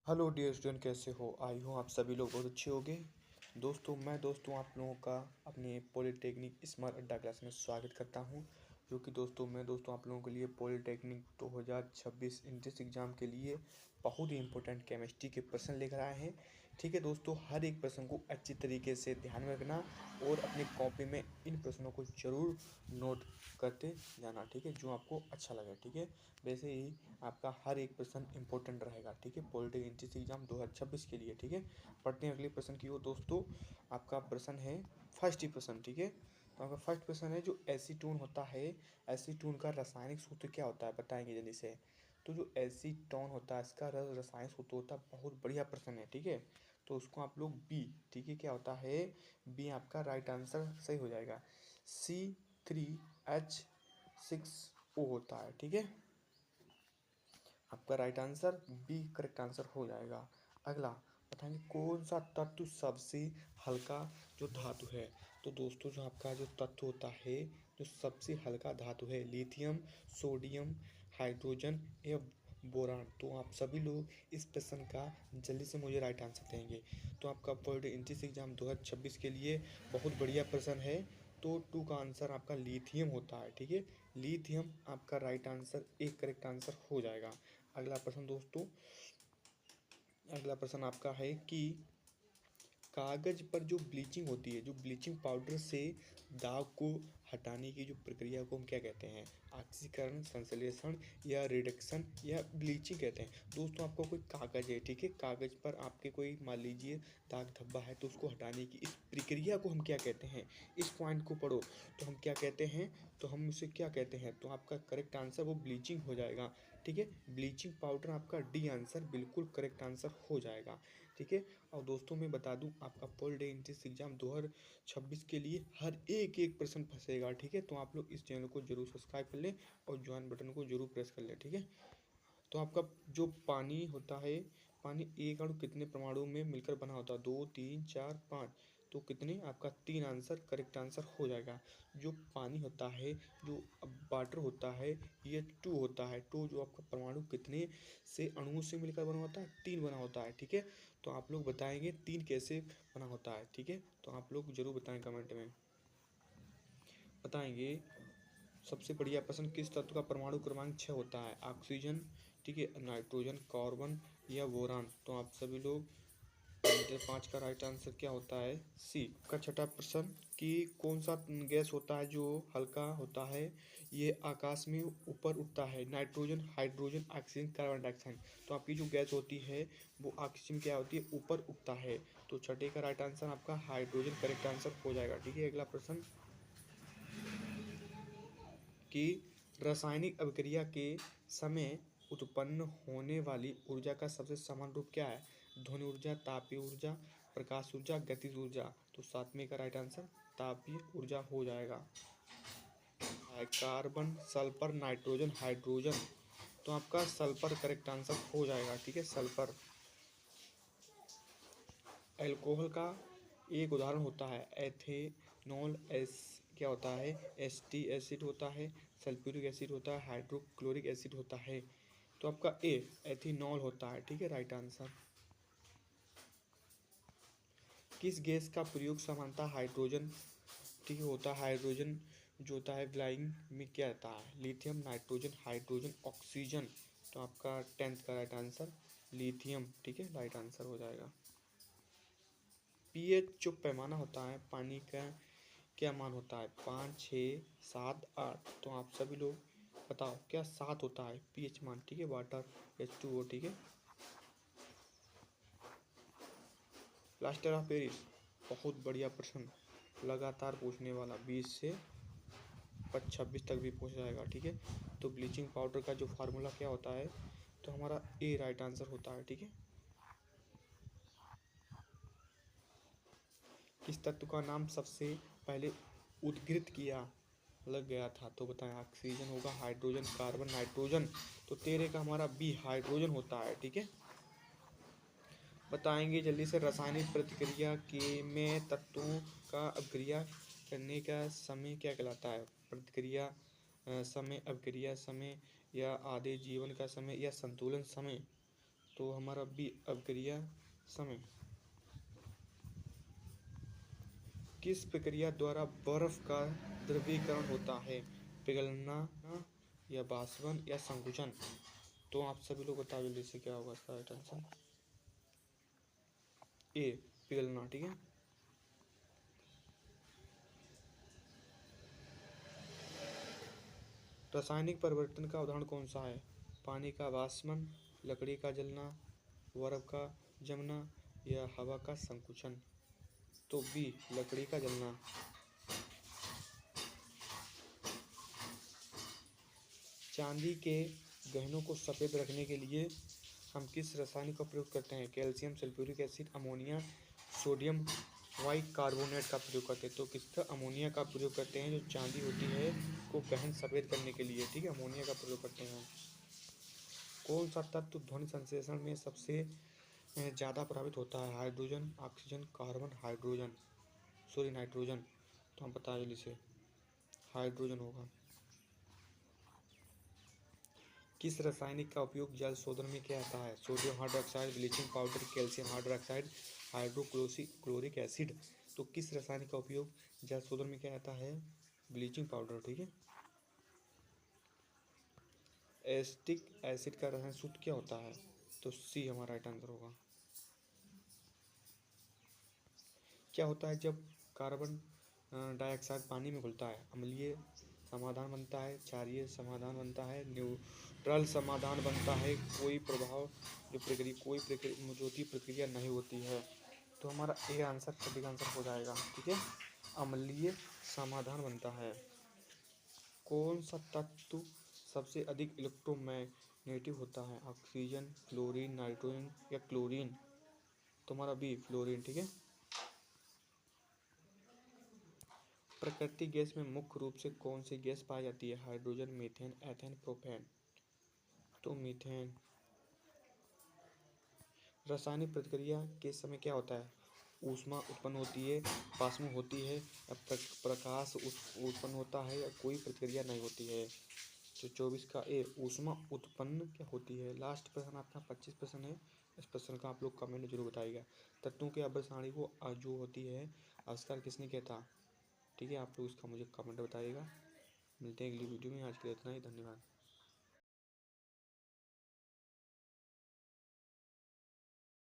Hello dear student, कैसे हो? आई हूँ आप सभी लोग बहुत अच्छे होंगे। दोस्तों आप लोगों का अपने पॉलिटेक्निक स्मार्ट अड्डा क्लास में स्वागत करता हूँ। जो कि दोस्तों आप लोगों के लिए पॉलिटेक्निक 2026 एंट्रेंस एग्ज़ाम के लिए बहुत ही इंपॉर्टेंट केमिस्ट्री के प्रश्न लेकर आए हैं। ठीक है दोस्तों, हर एक प्रश्न को अच्छी तरीके से ध्यान में रखना और अपनी कॉपी में इन प्रश्नों को ज़रूर नोट करते जाना। ठीक है, जो आपको अच्छा लगे। ठीक है, वैसे ही आपका हर एक प्रश्न इंपॉर्टेंट रहेगा। ठीक है, पॉलिटिकल एंट्रेंस एग्जाम 2026 के लिए। ठीक है, पढ़ते हैं अगले प्रश्न की ओर। दोस्तों आपका प्रश्न है फर्स्ट ही प्रश्न। ठीक है, तो आपका फर्स्ट प्रश्न है, जो एसीटोन होता है, एसीटोन का रासायनिक सूत्र क्या होता है, बताएंगे जल्दी से। तो जो एसीटोन होता है, इसका रासायनिक सूत्र होता है, बहुत बढ़िया प्रश्न है। ठीक है, तो उसको आप लोग बी, ठीक है, क्या होता है बी, आपका राइट आंसर सही हो जाएगा। C3H6O होता है। ठीक है, आपका right answer be correct answer हो जाएगा। अगला बताएंगे, कौन सा तत्व सबसे हल्का जो धातु है। तो दोस्तों जो आपका जो तत्व होता है, जो सबसे हल्का धातु है, लिथियम, सोडियम, हाइड्रोजन या बोरान। तो आप सभी लोग इस प्रश्न का जल्दी से मुझे राइट आंसर देंगे। तो आपका पॉलिटी एंट्रेंस एग्जाम 2026 के लिए बहुत बढ़िया प्रश्न है। तो टू का आंसर आपका लिथियम होता है। ठीक है, लिथियम आपका राइट आंसर, एक करेक्ट आंसर हो जाएगा। अगला प्रश्न दोस्तों, अगला प्रश्न आपका है कि कागज पर जो ब्लीचिंग होती है, जो ब्लीचिंग पाउडर से दाग को हटाने की जो प्रक्रिया को हम क्या कहते हैं, ऑक्सीकरण, संश्लेषण या रिडक्शन या ब्लीचिंग कहते हैं। दोस्तों आपको कोई कागज है, ठीक है, कागज पर आपके कोई मान लीजिए दाग धब्बा है, तो उसको हटाने की इस प्रक्रिया को हम क्या कहते हैं, इस पॉइंट को पढ़ो तो हम क्या कहते हैं, तो हम उसे क्या कहते हैं। तो आपका करेक्ट आंसर वो ब्लीचिंग हो जाएगा। ठीक है, ब्लीचिंग पाउडर आपका डी आंसर बिल्कुल करेक्ट आंसर हो जाएगा। ठीक है, और दोस्तों मैं बता दूं, आपका पोल डे एंट्रेंस एग्जाम 2026 के लिए हर एक एक प्रश्न फंसेगा। ठीक है, तो आप लोग इस चैनल को जरूर सब्सक्राइब कर लें और ज्वाइन बटन को जरूर प्रेस कर लें। ठीक है, तो आपका जो पानी होता है, पानी एक अणु कितने परमाणु में मिलकर बना होता है, 2 3 4 5। तो कितने, आपका 3 आंसर करेक्ट आंसर हो जाएगा। जो पानी होता है, जो वाटर होता है, ये 2 होता है। टू जो आपका परमाणु कितने से अणुओं से मिलकर बना होता है, 3 बना होता है। ठीक है, तो आप लोग बताएंगे 3 कैसे बना होता है। ठीक है, तो आप लोग जरूर बताएं कमेंट में, बताएंगे। सबसे बढ़िया प्रश्न, किस तत्व का परमाणु क्रमांक 6 होता है, ऑक्सीजन, ठीक है, नाइट्रोजन, कार्बन या बोरान। तो आप सभी लोग 5 का राइट आंसर क्या होता है, सी का। छठा प्रश्न, कि कौन सा गैस होता है जो हल्का होता है, ये आकाश में ऊपर उठता है, nitrogen, hydrogen, oxygen, carbon dioxide. तो आपकी जो गैस होती है वो ऑक्सीजन क्या होती है, ऊपर उठता है। तो छठे का राइट आंसर आपका हाइड्रोजन करेक्ट आंसर हो जाएगा। ठीक है, अगला प्रश्न, कि रासायनिक अभिक्रिया के समय उत्पन्न होने वाली ऊर्जा का सबसे समान रूप क्या है, ध्वनि ऊर्जा, तापीय ऊर्जा, प्रकाश ऊर्जा, गतिज ऊर्जा। तो सातवें का राइट आंसर तापीय ऊर्जा हो जाएगा। Carbon, sulphur, nitrogen, hydrogen. तो आपका सल्फर करेक्ट आंसर हो जाएगा। ठीक है, सल्फर। अल्कोहल का एक उदाहरण होता है एथेनॉल, एस क्या होता है, एसिटिक एसिड होता है, सल्फ्यूरिक एसिड होता है, हाइड्रोक्लोरिक एसिड होता है। तो आपका ए एथेनॉल होता है। ठीक है, राइट आंसर। किस गैस का प्रयोग समानता हाइड्रोजन, ठीक है, होता है, हाइड्रोजन जो होता है फ्लाइंग में क्या रहता है, लिथियम, नाइट्रोजन, हाइड्रोजन, ऑक्सीजन। तो आपका 10th का राइट आंसर लिथियम। ठीक है, राइट आंसर हो जाएगा। पीएच जो पैमाना होता है पानी का, क्या मान होता है, 5 6 7 8। तो आप सभी लोग बताओ क्या 7 होता है पीएच मान। ठीक है, वाटर H2O। ठीक है, प्लास्टर ऑफ पेरिस, बहुत बढ़िया प्रश्न, लगातार पूछने वाला, 20 से 26 तक भी पूछ जाएगा। ठीक है, तो ब्लीचिंग पाउडर का जो फार्मूला क्या होता है, तो हमारा ए राइट आंसर होता है। ठीक है, किस तत्व का नाम सबसे पहले उद्घृत किया लग गया था, तो बताएं, ऑक्सीजन होगा, हाइड्रोजन, कार्बन, नाइट्रोजन। तो 13 का हमारा बी हाइड्रोजन होता है। ठीक है, बताएंगे जल्दी से, रासायनिक प्रतिक्रिया के में तत्वों का अभिक्रिया करने का समय क्या कहलाता है, प्रतिक्रिया समय, अभिक्रिया समय या आधे जीवन का समय या संतुलन समय। तो हमारा बी अभिक्रिया समय। किस प्रक्रिया द्वारा बर्फ का द्रवीकरण होता है? पिघलना या बाष्पन या संकुचन? तो आप सभी लोग बता जल्दी से क्या होगा इसका राइट आंसर। ए पिघलना, ठीक है। रासायनिक परिवर्तन का उदाहरण कौन सा है? पानी का वाष्पन, लकड़ी का जलना, बर्फ का जमना या हवा का संकुचन? तो बी लकड़ी का जलना। चांदी के गहनों को सफेद रखने के लिए हम किस रसायन का प्रयोग करते हैं? Calcium sulphuric acid, ammonia, sodium bicarbonate का प्रयोग करते हैं। तो किसका? अमोनिया का प्रयोग करते हैं, जो चांदी होती है को गहन सफेद करने के लिए, ठीक है, अमोनिया का प्रयोग करते हैं। कौन सा तत्व ध्वनि संश्लेषण में सबसे ज़्यादा प्रभावित होता है? Hydrogen, oxygen, carbon, hydrogen, sorry nitrogen? तो हम बता जल्दी से, हाइड्रोजन होगा। किस रासायनिक का उपयोग जल शोधन में किया जाता है? Sodium hydroxide, bleaching powder, calcium hydroxide, hydrochloric acid? तो किस रासायनिक का उपयोग जल शोधन में किया जाता है? ब्लीचिंग पाउडर, ठीक है। एसिटिक एसिड का रसायन सूत्र क्या होता है? तो सी हमारा राइट आंसर होगा। क्या होता है जब कार्बन डाइऑक्साइड पानी में घुलता है? अम्लीय समाधान बनता है, क्षारीय समाधान बनता है, न्यूट्रल समाधान बनता है, कोई प्रक्रिया नहीं होती है? तो हमारा ए आंसर सभी का आंसर हो जाएगा, ठीक है। अम्लीय समाधान बनता है। कौन सा तत्व सबसे अधिक इलेक्ट्रोमैग्नेटिक होता है? ऑक्सीजन, क्लोरीन, नाइट्रोजन या क्लोरीन? तो हमारा बी फ्लोरीन, ठीक है। प्राकृतिक गैस में मुख्य रूप से कौन सी गैस पाई जाती है? Hydrogen, methane, ethane, propane? तो मीथेन। रासायनिक प्रतिक्रिया के समय क्या होता है? ऊष्मा उत्पन्न होती है, वाष्प होती है या प्रकाश उत्पन्न होता है या कोई प्रतिक्रिया नहीं होती है? तो 24 का ए ऊष्मा उत्पन्न क्या होती है। लास्ट प्रश्न आपका 25 प्रश्न है। इस प्रश्न का आप लोग कमेंट जरूर बताइएगा। तत्वों के आवर्त सारणी को जो होती है आविष्कार किसने किया था? ठीक है, आप लोग इसका मुझे कमेंट बताइएगा। मिलते हैं अगली वीडियो में। आज के लिए इतना ही, धन्यवाद।